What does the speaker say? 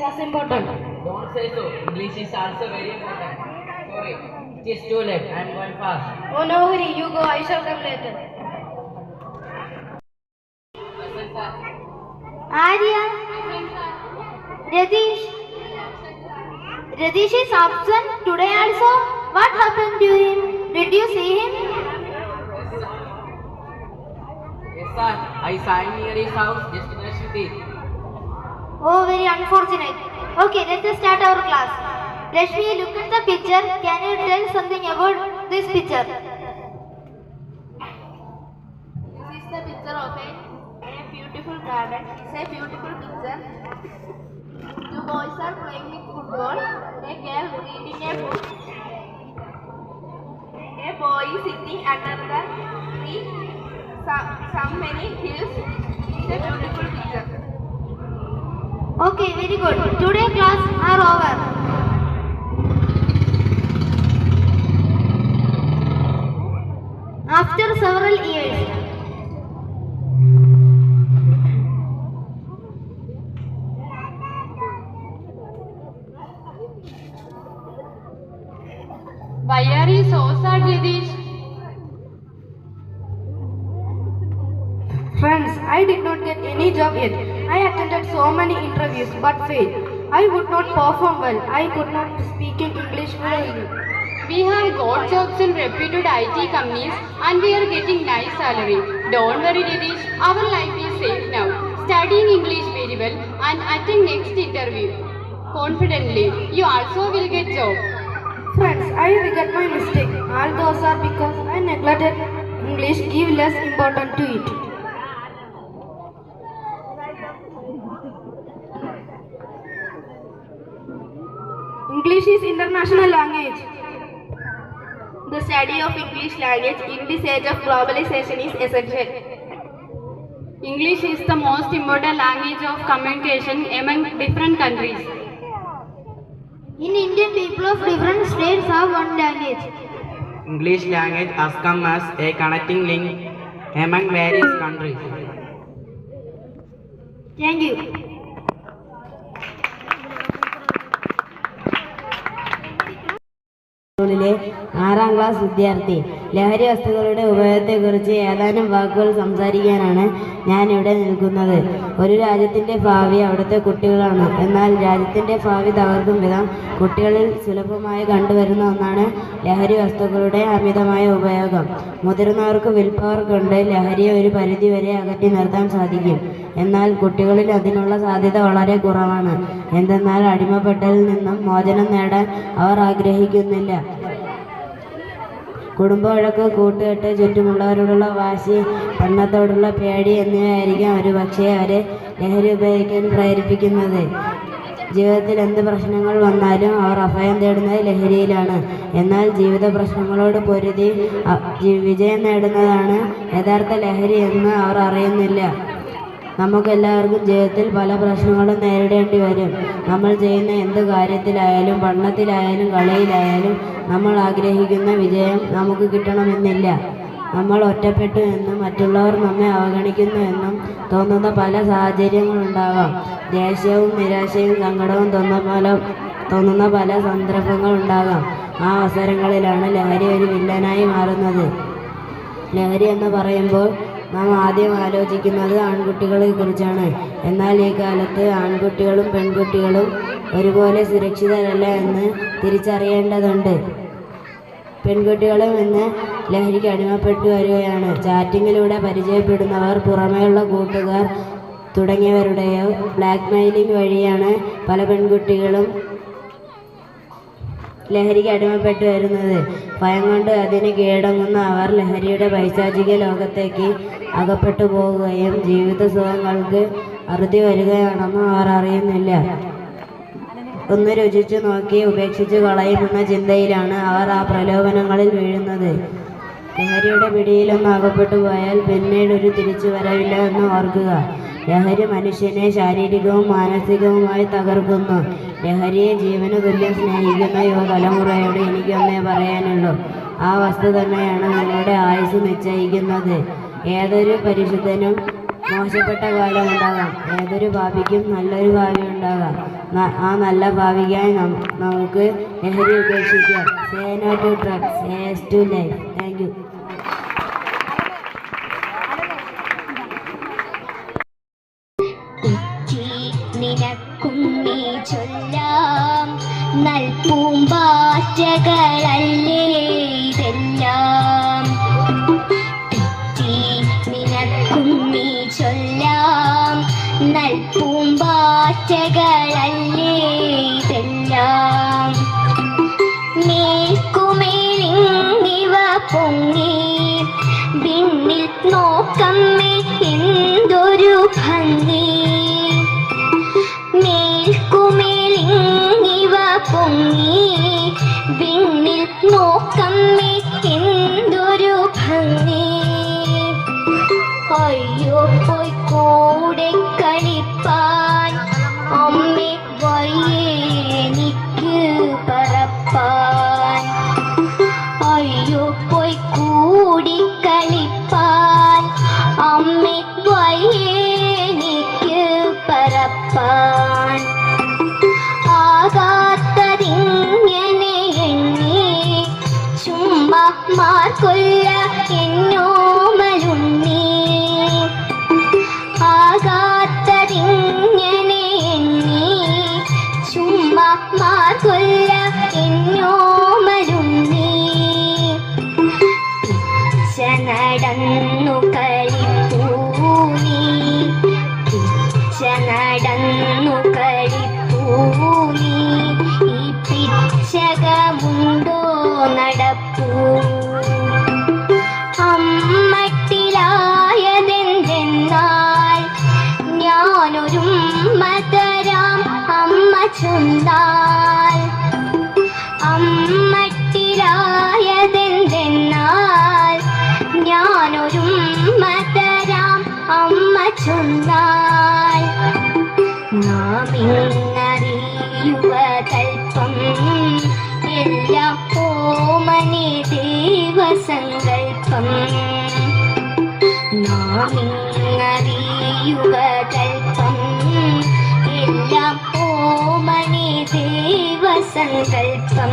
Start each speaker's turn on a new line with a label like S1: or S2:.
S1: as important.
S2: Don't say so. English is also very important. Sorry, it is too late. I am going fast.
S1: Oh no hurry, you go, I shall come later.
S3: Arya, Radish. Radish is absent today also. What happened to him? Did you see him?
S2: Yes, sir. I saw him near his house just brushing teeth.
S3: Oh, very unfortunate. Okay, let us start our class. Rashmi, look at the picture. Can you tell something about this picture?
S1: This is the picture of a beautiful garden. It's a beautiful picture. Two boys are playing with football. A girl reading a book. A boy is sitting under the tree. Some many hills. It's a beautiful picture.
S3: Okay, very good. Today class are over. After several years.
S1: Why are you so sad, Radish?
S4: Friends, I did not get any job yet. I attended so many interviews but failed. I would not perform well. I could not speak in English fluently.
S5: We have got jobs in reputed IT companies and we are getting nice salary. Don't worry, Radish. Our life is safe now. Studying English very well and attend next interview confidently. You also will get job.
S4: Friends, I regret my mistake. All those are because I neglected English, give less importance to it. English is international language.
S1: The study of English language in this age of globalization is essential.
S5: English is the most important language of communication among different countries.
S3: In Indian, people of different states have one language.
S2: English language has come as a connecting link among various countries.
S3: Thank you.
S6: സ്കൂളിലെ 6ാം class വിദ്യാർത്ഥി. ലഹരി വസ്തുക്കളുടെ ഉപയോഗത്തെക്കുറിച്ച് ഏതാനും വാക്കുകൾ സംസാരിക്കാനാണ് ഞാനിവിടെ നിൽക്കുന്നത്. ഒരു രാജ്യത്തിൻ്റെ ഭാവി അവിടുത്തെ കുട്ടികളാണ്. എന്നാൽ രാജ്യത്തിൻ്റെ ഭാവി തകർക്കും വിധം കുട്ടികളിൽ സുലഭമായി കണ്ടുവരുന്ന ഒന്നാണ് ലഹരി വസ്തുക്കളുടെ അമിതമായ ഉപയോഗം. മുതിർന്നവർക്ക് വിൽപ്പവർ കൊണ്ട് ലഹരിയെ ഒരു പരിധിവരെ അകറ്റി നിർത്താൻ സാധിക്കും. എന്നാൽ കുട്ടികളിൽ അതിനുള്ള സാധ്യത വളരെ കുറവാണ്. എന്തെന്നാൽ അടിമപ്പെട്ടതിൽ നിന്നും മോചനം നേടാൻ അവർ ആഗ്രഹിക്കുന്നില്ല. കുടുംബ വഴക്ക്, കൂട്ടുകെട്ട്, ചുറ്റുമുള്ളവരോടുള്ള വാശി, പഠനത്തോടുള്ള പേടി എന്നിവയായിരിക്കാം ഒരുപക്ഷേ അവരെ ലഹരി ഉപയോഗിക്കാൻ പ്രേരിപ്പിക്കുന്നത്. ജീവിതത്തിൽ എന്ത് പ്രശ്നങ്ങൾ വന്നാലും അവർ അഭയം തേടുന്നത് ലഹരിയിലാണ്. എന്നാൽ ജീവിത പ്രശ്നങ്ങളോട് പൊരുതി വിജയം നേടുന്നതാണ് യഥാർത്ഥ ലഹരി എന്ന് അവർ അറിയുന്നില്ല. നമുക്കെല്ലാവർക്കും ജീവിതത്തിൽ പല പ്രശ്നങ്ങളും നേരിടേണ്ടി വരും. നമ്മൾ ചെയ്യുന്ന എന്ത് കാര്യത്തിലായാലും, പഠനത്തിലായാലും, കളിയിലായാലും നമ്മൾ ആഗ്രഹിക്കുന്ന വിജയം നമുക്ക് കിട്ടണമെന്നില്ല. നമ്മൾ ഒറ്റപ്പെട്ടു എന്നും മറ്റുള്ളവർ നമ്മെ അവഗണിക്കുന്നു എന്നും തോന്നുന്ന പല സാഹചര്യങ്ങളുണ്ടാവാം. ദേഷ്യവും നിരാശയും സങ്കടവും തോന്നുന്ന പല സന്ദർഭങ്ങളുണ്ടാകാം. ആ അവസരങ്ങളിലാണ് ലഹരി ഒരു വില്ലനായി മാറുന്നത്. ലഹരി എന്ന് പറയുമ്പോൾ നാം ആദ്യം ആലോചിക്കുന്നത് ആൺകുട്ടികളെ കുറിച്ചാണ്. എന്നാൽ ഈ കാലത്ത് ആൺകുട്ടികളും പെൺകുട്ടികളും ഒരുപോലെ സുരക്ഷിതരല്ല എന്ന് തിരിച്ചറിയേണ്ടതുണ്ട്. പെൺകുട്ടികളും ഇന്ന് ലഹരിക്ക് അടിമപ്പെട്ടു വരികയാണ്. ചാറ്റിങ്ങിലൂടെ പരിചയപ്പെടുന്നവർ, പുറമേയുള്ള കൂട്ടുകാർ തുടങ്ങിയവരുടെയോ ബ്ലാക്ക് മെയിലിംഗ് വഴിയാണ് പല പെൺകുട്ടികളും ലഹരിക്ക് അടിമപ്പെട്ടു വരുന്നത്. ഭയം കൊണ്ട് അതിന് കീഴടങ്ങുന്ന അവർ ലഹരിയുടെ പൈശാചിക ലോകത്തേക്ക് അകപ്പെട്ടു പോകുകയും ജീവിത സുഖങ്ങൾക്ക് അറുതി വരികയാണെന്നും അവർ അറിയുന്നില്ല. ഒന്ന് രുചിച്ചു നോക്കി ഉപേക്ഷിച്ചു കളയുമെന്ന ചിന്തയിലാണ് അവർ ആ പ്രലോഭനങ്ങളിൽ വീഴുന്നത്. ലഹരിയുടെ പിടിയിലൊന്ന് അകപ്പെട്ടു പോയാൽ പിന്നീട് ഒരു തിരിച്ചു വരവില്ല എന്ന് ഓർക്കുക. ലഹരി മനുഷ്യനെ ശാരീരികവും മാനസികവുമായി തകർക്കുന്നു. ലഹരിയെ ജീവന് തുല്യം സ്നേഹിക്കുന്ന യുവതലമുറയോട് എനിക്കൊന്നേ പറയാനുള്ളൂ. ആ വസ്തു തന്നെയാണ് നിങ്ങളുടെ ആയുസ് നിശ്ചയിക്കുന്നത്. ഏതൊരു പരിശുദ്ധനും മോശപ്പെട്ട കാലമുണ്ടാകാം. ഏതൊരു ഭാവിക്കും നല്ലൊരു ഭാവി ഉണ്ടാകാം. ആ നല്ല ഭാവിക്കായി നമുക്ക് ലഹരി ഉപേക്ഷിക്കാം. Say no to drugs, yes to life. Thank you.
S7: നിനക്കും നീ ചൊല്ലാം നൽപൂമ്പാറ്റകളല്ലേ ഇതെല്ലാം. നിനക്കും നീ ചൊല്ലാം നൽപൂമ്പാറ്റകളല്ലേ ഇതെല്ലാം. മേൽക്കുമേലിങ്ങിവ പൊങ്ങി വിണ്ണിൽ നോക്കമ്മേ എന്തൊരു ഭംഗി. മേൽക്കുമേലിങ്ങിവ പൊങ്ങി വിണ്ണിൽ നോക്കമ്മേ എന്തൊരു ഭംഗി. അയ്യോ പോയി കൂടെ കളിപ്പാൻ അമ്മേ വയ്യെനിക്ക് പറപ്പാൻ. അയ്യോ പോയി കൂടി കളിപ്പാൻ അമ്മേ വയ്യെനിക്ക് പറപ്പാൻ. ആകാത്തതിങ്ങനെ എണ്ണി ചുമ്മാ മാർക്കൊല്ല എന്നോമലുണ്ണി. ആകാത്തതിങ്ങനെ എണ്ണി ചുമ്മാ മാർക്കൊല്ല എന്നോമലുണ്ണി. പിച്ച നടന്നു കളിപ്പൂനി, പിച്ച നടന്നു കളിപ്പൂനി. ഈ പിച്ചകമുണ്ടോ നടപ്പൂ. അമ്മട്ടിലായതെന്തെന്നാൽ ഞാനൊരുമ്മ തരാം അമ്മ ചൊന്നാൽ. അമ്മട്ടിലായതെന്തെന്നാൽ ഞാനൊരുമ്മ തരാം അമ്മ ചൊന്നാൽ. നാം ഇന്നറിയുക കൽപ്പം എല്ലാം ഓമനെ ദൈവസങ്കൽപ്പം. നാം ഇന്നറിയുക കൽപ്പം എല്ലാം ഓമനെ ദൈവസങ്കൽപ്പം.